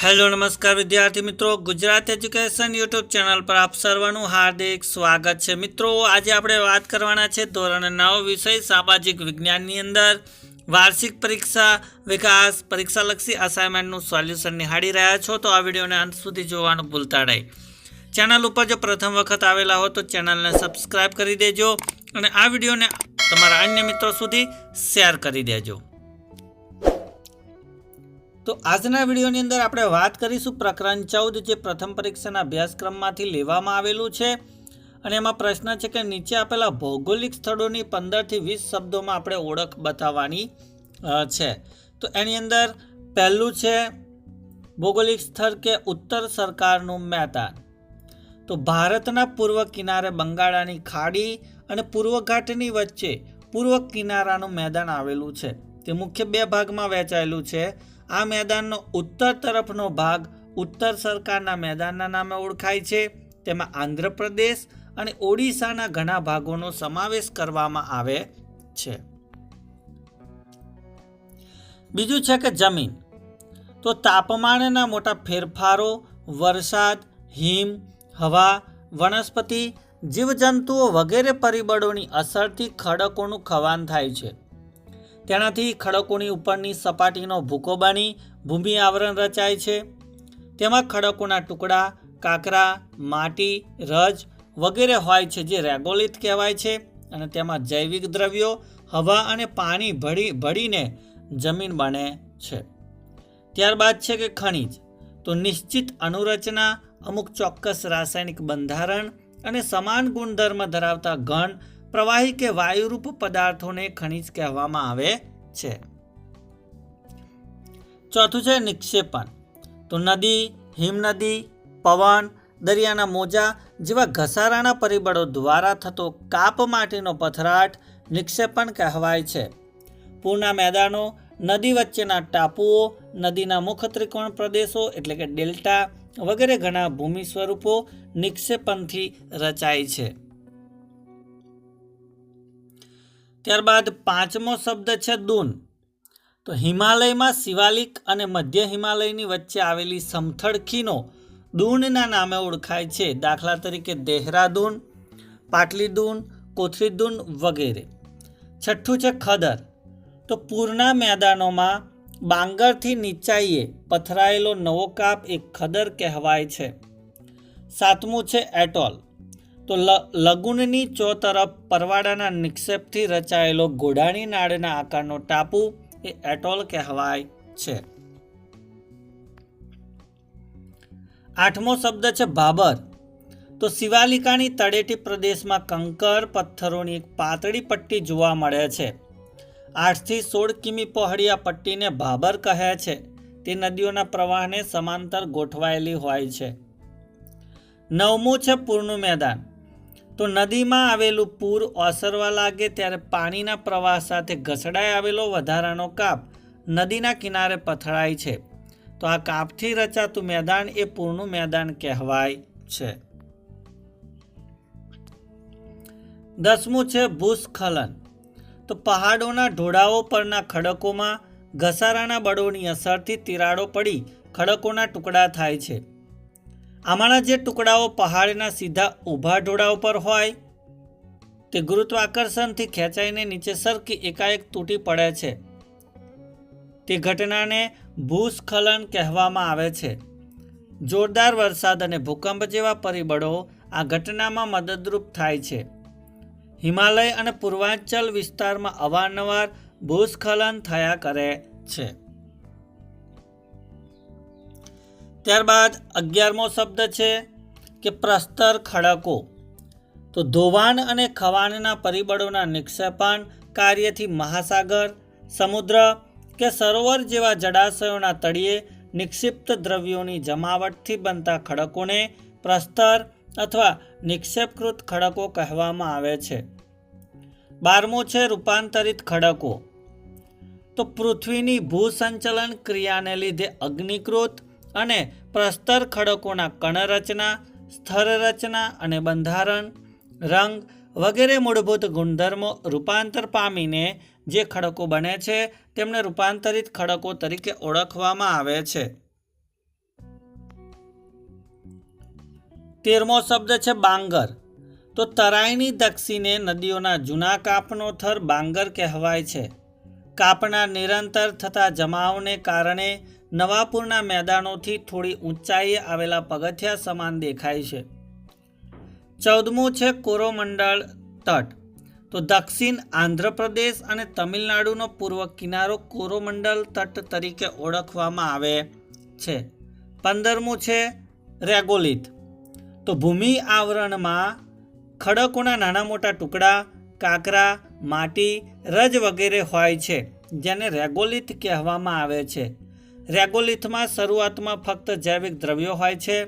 Hello નમસ્કાર વિદ્યાર્થી મિત્રો, ગુજરાત એજ્યુકેશન યુટ્યુબ ચેનલ પર આપ સર્વનું હાર્દિક સ્વાગત છે। મિત્રો આજે આપણે વાત કરવાના છે ધોરણ 9 વિષય સામાજિક વિજ્ઞાનની અંદર વાર્ષિક પરીક્ષા વિકાસ પરીક્ષાલક્ષી અસાઇનમેન્ટનું સોલ્યુશન નિહાળી રહ્યા છો તો આ વિડીયોને અંત સુધી જોવાનું ભૂલતા નહીં। ચેનલ ઉપર જો પ્રથમ વખત આવેલા હો તો ચેનલને સબસ્ક્રાઇબ કરી દેજો અને આ વિડીયોને તમારા અન્ય મિત્રો સુધી શેર કરી દેજો। તો આજના વિડીયોની અંદર આપણે વાત કરીશું પ્રકરણ 14 જે પ્રથમ પરીક્ષાના અભ્યાસક્રમમાંથી લેવામાં આવેલું છે અને એમાં પ્રશ્ન છે કે નીચે આપેલા ભૌગોલિક સ્થળોની 15 થી 20 શબ્દોમાં આપણે ઓળખ બતાવવાની છે। તો એની અંદર પહેલું છે ભૌગોલિક સ્થળ કે ઉત્તર સરકારનું મેદાન। તો ભારતના પૂર્વ કિનારે બંગાળાની ખાડી અને પૂર્વ ઘાટની વચ્ચે પૂર્વ કિનારાનું મેદાન આવેલું છે। તે મુખ્ય બે ભાગમાં વહેંચાયેલું છે। આ મેદાનનો ઉત્તર તરફનો ભાગ ઉત્તર સરકારના મેદાનના નામે ઓળખાય છે। તેમાં આંધ્રપ્રદેશ અને ઓડિશાના ઘણા ભાગોનો સમાવેશ કરવામાં આવે છે। બીજું છે કે જમીન। તો તાપમાનના મોટા ફેરફારો, વરસાદ, હિમ, હવા, વનસ્પતિ, જીવજંતુઓ વગેરે પરિબળોની અસરથી ખડકોનું ખવાન થાય છે। તેનાથી ખડકોની ઉપરની સપાટીનો ભૂકો બની ભૂમિ આવરણ રચાય છે। તેમાં ખડકોના ટુકડા, કાંકરા, માટી, રજ વગેરે હોય છે જે રેગોલિથ કહેવાય છે અને તેમાં જૈવિક દ્રવ્યો, હવા અને પાણી ભળીને જમીન બને છે। ત્યારબાદ છે કે ખનિજ। તો નિશ્ચિત અનુરચના, અમુક ચોક્કસ રાસાયણિક બંધારણ અને સમાન ગુણધર્મ ધરાવતા ઘન, પ્રવાહી કે વાયુરૂપ પદાર્થોને ખનિજ કહેવામાં આવે છે। ચોથું છે નિક્ષેપણ। તો નદી, હિમનદી, પવન, દરિયાના મોજા જેવા ઘસારાના પરિબળો દ્વારા થતો કાપ માટીનો પથરાટ નિક્ષેપણ કહેવાય છે। પૂરના મેદાનો, નદી વચ્ચેના ટાપુઓ, નદીના મુખ ત્રિકોણ પ્રદેશો એટલે કે ડેલ્ટા વગેરે ઘણા ભૂમિ સ્વરૂપો નિક્ષેપણથી રચાય છે। ત્યારબાદ પાંચમો શબ્દ છે દૂન। તો હિમાલયમાં શિવાલિક અને મધ્ય હિમાલયની વચ્ચે આવેલી સમથળ ખીણો દૂનના નામે ઓળખાય છે। દાખલા તરીકે દેહરાદૂન, પાટલીદૂન, કોથરીદૂન વગેરે। છઠ્ઠું છે ખદર। તો પૂરના મેદાનોમાં બાંગરથી નીચાઈએ પથરાયેલો નવો કાપ એક ખદર કહેવાય છે। સાતમું છે એટોલ। તો લગુનની ચોતરફ પરવાળાના નિક્ષેપથી રચાયેલો ઘોડાની નાળના આકારનો ટાપુ એ એટોલ કહેવાય છે। આઠમો શબ્દ છે ભાબર। તો શિવાલિકાની તળેટી પ્રદેશમાં કંકર પથ્થરોની એક પાતળી પટ્ટી જોવા મળે છે। 8 થી 16 કિમી પહોળી આ પટ્ટીને ભાબર કહે છે। તે નદીઓના પ્રવાહને સમાંતર ગોઠવાયેલી હોય છે। નવમું છે પૂરનું મેદાન। તો નદીમાં આવેલું પૂર ઓસરવા લાગે ત્યારે પાણીના પ્રવાહ સાથે ઘસડાઈ આવેલો વધારાનો કાપ નદીના કિનારે પથરાય છે। તો આ કાપથી રચાતું મેદાન એ પૂરનું મેદાન કહેવાય છે। 10મું છે ભૂસ્ખલન। તો પહાડોના ઢોળાવો પરના ખડકોમાં ઘસારાના બળોની અસરથી તિરાડો પડી ખડકોના ટુકડા થાય છે। આમાંના જે ટુકડાઓ પહાડના સીધા ઊભા ઢોળાવ પર હોય તે ગુરુત્વાકર્ષણથી ખેંચાઈને નીચે સરકી એકાએક તૂટી પડે છે। તે ઘટનાને ભૂસ્ખલન કહેવામાં આવે છે। જોરદાર વરસાદ અને ભૂકંપ જેવા પરિબળો આ ઘટનામાં મદદરૂપ થાય છે। હિમાલય અને પૂર્વાંચલ વિસ્તારમાં અવારનવાર ભૂસ્ખલન થયા કરે છે। ત્યારબાદ 11મો શબ્દ છે કે પ્રસ્તર ખડકો। તો ધોવાણ અને ખવાણના પરિબળોના નિક્ષેપણ કાર્યથી મહાસાગર, સમુદ્ર કે સરોવર જેવા જળાશયોના તળિયે નિક્ષિપ્ત દ્રવ્યોની જમાવટથી બનતા ખડકોને પ્રસ્તર અથવા નિક્ષેપકૃત ખડકો કહેવામાં આવે છે। 12મો છે રૂપાંતરિત ખડકો। તો પૃથ્વીની ભૂસંચલન ક્રિયાને લીધે અગ્નિકૃત અને પ્રસ્તર ખડકોના કણરચના, સ્થળરચના અને બંધારણ, રંગ વગેરે મૂળભૂત ગુણધર્મો રૂપાંતર પામીને જે ખડકો બને છે તેમને રૂપાંતરિત ખડકો તરીકે ઓળખવામાં આવે છે। 13મો શબ્દ છે બાંગર. તો તરાઈની દક્ષિણે નદીઓના જૂના કાપનો થર બાંગર કહેવાય છે. કાપના નિરંતર થતા જમાવને કારણે નવાપુરના મેદાનોથી થોડી ઊંચાઈએ આવેલા પગથિયા સમાન દેખાય છે. 14મું છે કોરોમંડળ તટ. તો દક્ષિણ આંધ્રપ્રદેશ અને તમિલનાડુનો પૂર્વ કિનારો કોરોમંડલ તટ તરીકે ઓળખવામાં આવે છે. 15મું છે રેગોલિથ. તો ભૂમિ આવરણમાં ખડકોના નાના મોટા ટુકડા, કાંકરા, માટી, રજ વગેરે હોય છે, જેને રેગોલિથ કહેવામાં આવે છે. રેગોલિથમાં શરૂઆતમાં ફક્ત જૈવિક દ્રવ્યો હોય છે.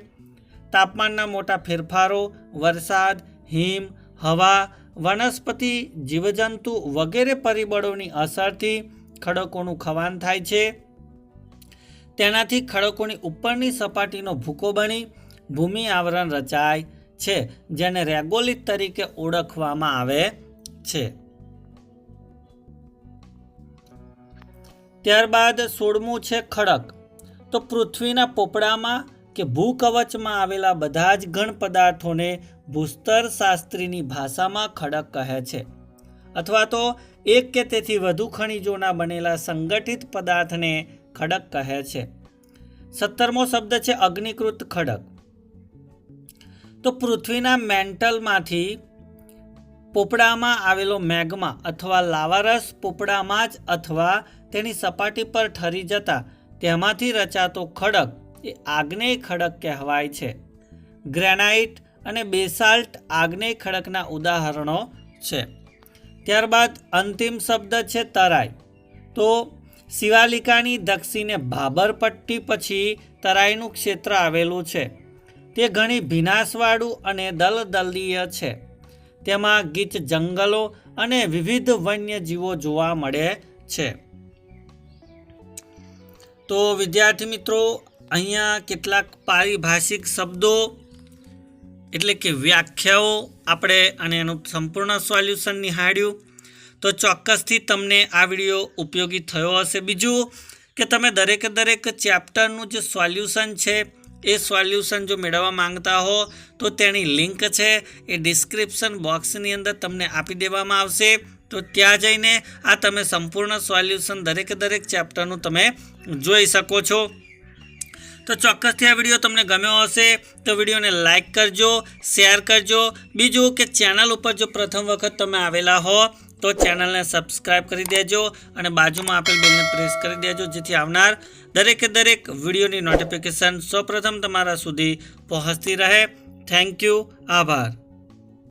તાપમાનના મોટા ફેરફારો, વરસાદ, હિમ, હવા, વનસ્પતિ, જીવજંતુ વગેરે પરિબળોની અસરથી ખડકોનું ખવાન થાય છે. તેનાથી ખડકોની ઉપરની સપાટીનો ભૂકો બની ભૂમિ આવરણ રચાય છે, જેને રેગોલિથ તરીકે ઓળખવામાં આવે છે. ત્યારબાદ 16મું છે ખડક. તો પૃથ્વીના પોપડામાં કે ભૂકવચમાં આવેલા બધા જ ઘન પદાર્થોને ભૂસ્તર શાસ્ત્રીની ભાષામાં ખડક કહે છે, અથવા તો એક કે તેથી વધુ ખનિજોના બનેલા સંગઠિત પદાર્થને ખડક કહે છે. 17મો શબ્દ છે અગ્નિકૃત ખડક. તો પૃથ્વીના મેન્ટલમાંથી પોપડામાં આવેલો મેગ્મા અથવા લાવારસ પોપડામાં જ અથવા તેની સપાટી પર ઠરી જતા તેમાંથી રચાતો ખડક એ આગ્નેય ખડક કહેવાય છે. ગ્રેનાઇટ અને બેસાલ્ટ આગ્નેય ખડકના ઉદાહરણો છે. ત્યારબાદ અંતિમ શબ્દ છે તરાઈ. તો શિવાલિકાની દક્ષિણે ભાબર પટ્ટી પછી તરાઈનું ક્ષેત્ર આવેલું છે. તે ઘણી ભીનાશવાળું અને દલદલીય છે. તેમાં ગીચ જંગલો અને વિવિધ વન્યજીવો જોવા મળે છે. તો વિદ્યાર્થી મિત્રો, અહીંયા કેટલાક પારિભાષિક શબ્દો એટલે કે વ્યાખ્યાઓ આપણે અને એનું સંપૂર્ણ સોલ્યુશન નિહાળ્યું. તો ચોક્કસથી તમને આ વિડીયો ઉપયોગી થયો હશે. બીજું કે તમે દરેકે દરેક ચેપ્ટરનું જે સોલ્યુશન છે એ સોલ્યુશન જો મેળવવા માંગતા હો તો તેની લિંક છે એ ડિસ્ક્રિપ્શન બોક્સની અંદર તમને આપી દેવામાં આવશે. તો ત્યાં જઈને આ તમે સંપૂર્ણ સોલ્યુશન દરેકે દરેક ચેપ્ટરનું તમે જોઈ શકો છો. તો ચોક્કસથી આ વિડીયો તમને ગમ્યો હશે તો વિડીયોને લાઇક કરજો, શેર કરજો. બીજું કે ચેનલ ઉપર જો પ્રથમ વખત તમે આવેલા હો તો ચેનલને સબસ્ક્રાઈબ કરી દેજો અને બાજુમાં આપેલ બેલને પ્રેસ કરી દેજો, જેથી આવનાર દરેકે દરેક વિડીયોની નોટિફિકેશન સૌપ્રથમ તમારા સુધી પહોંચતી રહે. Thank you. આભાર.